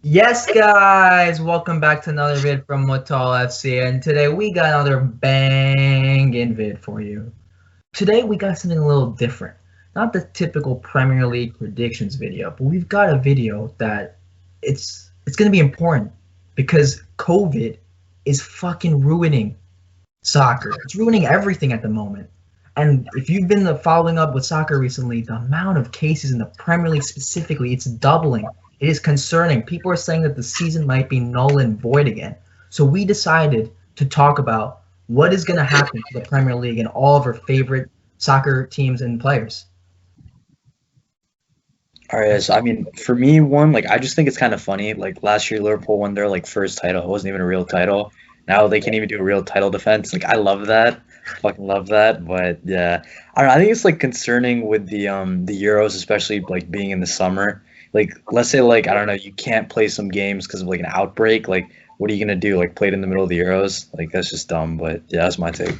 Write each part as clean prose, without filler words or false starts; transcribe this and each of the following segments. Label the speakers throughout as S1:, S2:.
S1: Yes, guys, welcome back to another vid from Mutal FC, and today we got another banging vid for you. Today we got something a little different. Not the typical Premier League predictions video, but we've got a video that it's going to be important because COVID is fucking ruining soccer. It's ruining everything at the moment. And if you've been following up with soccer recently, the amount of cases in the Premier League specifically, it's doubling. It is concerning. People are saying that the season might be null and void again. So we decided to talk about what is going to happen to the Premier League and all of our favorite soccer teams and players.
S2: All right, so for me, I just think it's kind of funny. Like last year, Liverpool won their first title. It wasn't even a real title. Now they can't even do a real title defense. I love that, fucking love that. But yeah, I don't know. I think it's concerning with the Euros, especially being in the summer. Let's say I don't know, you can't play some games because of an outbreak. What are you gonna do? Play it in the middle of the Euros? That's just dumb. But yeah, that's my take.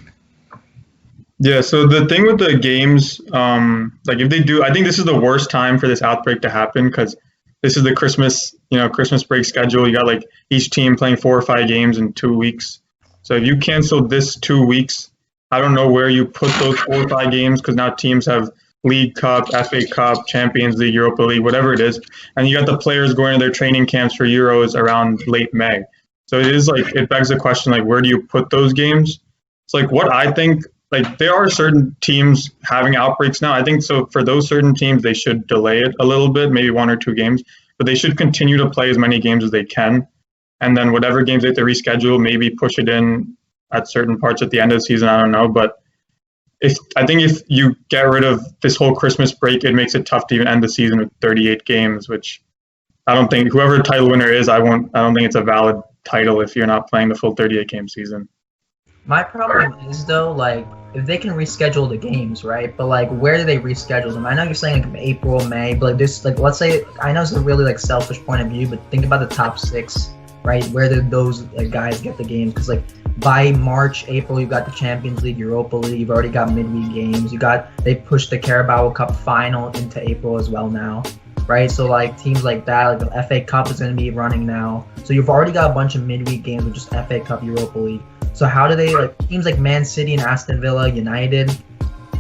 S3: Yeah, so the thing with the games, if they do, I think this is the worst time for this outbreak to happen because this is the Christmas break schedule. You got each team playing 4 or 5 games in 2 weeks. So if you cancel this 2 weeks, I don't know where you put those 4 or 5 games because now teams have League Cup, FA Cup, Champions League, Europa League, whatever it is. And you got the players going to their training camps for Euros around late May. So it begs the question, where do you put those games? It's what I think. There are certain teams having outbreaks now. I think so for those certain teams, they should delay it a little bit, maybe 1 or 2 games, but they should continue to play as many games as they can. And then whatever games they have to reschedule, maybe push it in at certain parts at the end of the season. I don't know. But I think if you get rid of this whole Christmas break, it makes it tough to even end the season with 38 games, which I don't think whoever the title winner is, I don't think it's a valid title if you're not playing the full 38 game season.
S1: My problem is though, if they can reschedule the games, right? But where do they reschedule them? I know you're saying April, May, but this let's say, I know it's a really selfish point of view, but think about the top 6, right? Where did those guys get the games? Because by March, April, you've got the Champions League, Europa League. You've already got midweek games. They pushed the Carabao Cup final into April as well now, right? So teams like that, the FA Cup is going to be running now. So you've already got a bunch of midweek games with just FA Cup, Europa League. So how do they teams like Man City and Aston Villa, United?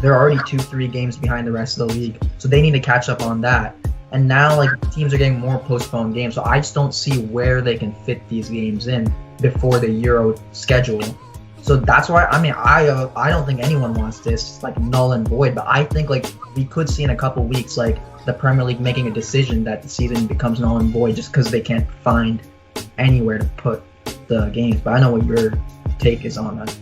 S1: They're already 2-3 games behind the rest of the league, so they need to catch up on that. And now teams are getting more postponed games, so I just don't see where they can fit these games in before the Euro schedule. So that's why I don't think anyone wants this null and void, but I think we could see in a couple weeks the Premier League making a decision that the season becomes null and void just because they can't find anywhere to put the games. But I know what your take is on that.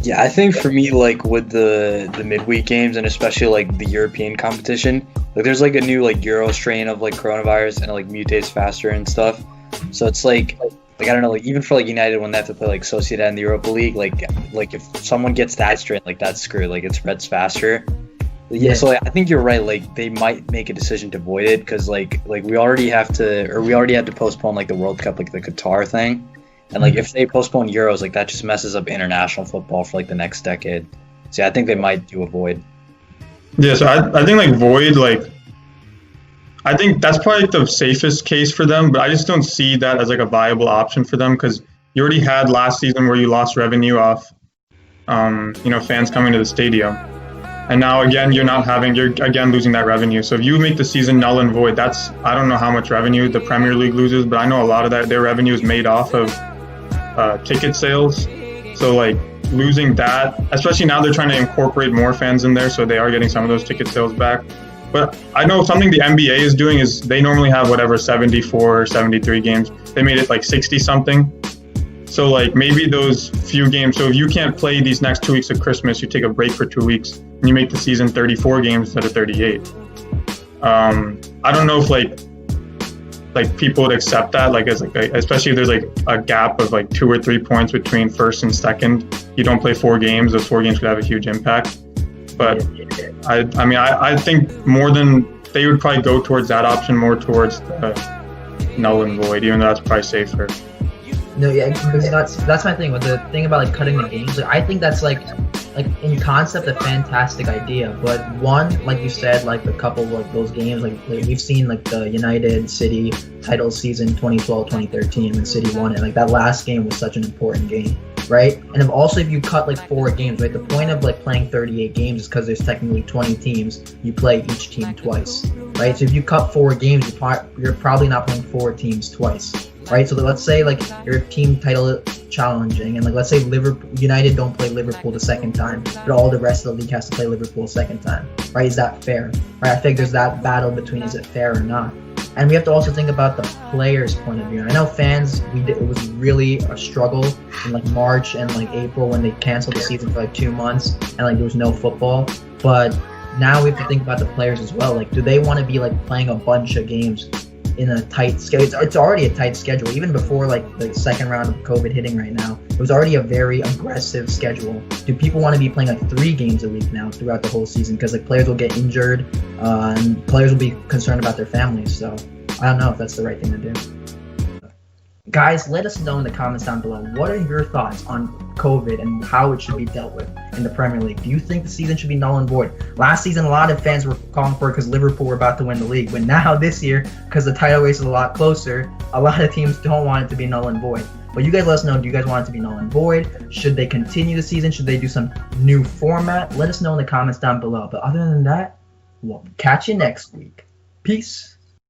S2: Yeah, I think for me, with the midweek games and especially the European competition, there's a new Euro strain of coronavirus and it mutates faster and stuff. So it's I don't know, even for United when they have to play Sociedad in the Europa League, if someone gets that strain, that's screwed. It spreads faster. Yeah, so I think you're right. They might make a decision to void it because we already had to postpone the World Cup, the Qatar thing. And if they postpone Euros, that just messes up international football for the next decade. So yeah, I think they might do a void.
S3: Yeah, so I think void, I think that's probably the safest case for them, but I just don't see that as a viable option for them because you already had last season where you lost revenue off, fans coming to the stadium. And now again, you're again losing that revenue. So if you make the season null and void, I don't know how much revenue the Premier League loses, but I know a lot of their revenue is made off of ticket sales. So losing that, especially now they're trying to incorporate more fans in there, so they are getting some of those ticket sales back. But I know something the NBA is doing is they normally have 74 or 73 games. They made it 60 something. So maybe those few games, so if you can't play these next 2 weeks of Christmas, you take a break for 2 weeks and you make the season 34 games instead of 38. I don't know if people would accept that, especially if there's a gap of 2 or 3 points between first and second. You don't play 4 games; those 4 games could have a huge impact. But I think more than they would probably go towards that option, more towards the null and void, even though that's probably safer.
S1: No, yeah, because that's my thing with the thing about cutting the games. I think that's like in concept a fantastic idea, but one, like you said, like a couple of like those games, like we've seen like the United City title season 2012-2013 when City won it. Like that last game was such an important game, right? And if you cut like 4 games, right? The point of like playing 38 games is because there's technically 20 teams. You play each team twice, right? So if you cut 4 games, you're probably not playing 4 teams twice. Right, so let's say like your team title challenging, and like let's say United don't play Liverpool the second time, but all the rest of the league has to play Liverpool the second time. Right, is that fair? Right, I think there's that battle between is it fair or not. And we have to also think about the players' point of view. I know fans, it was really a struggle in like March and like April when they canceled the season for like 2 months and like there was no football. But now we have to think about the players as well. Like, do they want to be like playing a bunch of games in a tight schedule? It's already a tight schedule. Even before like the second round of COVID hitting right now, it was already a very aggressive schedule. Do people want to be playing like 3 games a week now throughout the whole season? Because like players will get injured, and players will be concerned about their families. So I don't know if that's the right thing to do. Guys, let us know in the comments down below. What are your thoughts on COVID and how it should be dealt with in the Premier League? Do you think the season should be null and void? Last season, a lot of fans were calling for it because Liverpool were about to win the league. But now this year, because the title race is a lot closer, a lot of teams don't want it to be null and void. But you guys let us know, do you guys want it to be null and void? Should they continue the season? Should they do some new format? Let us know in the comments down below. But other than that, we'll catch you next week. Peace.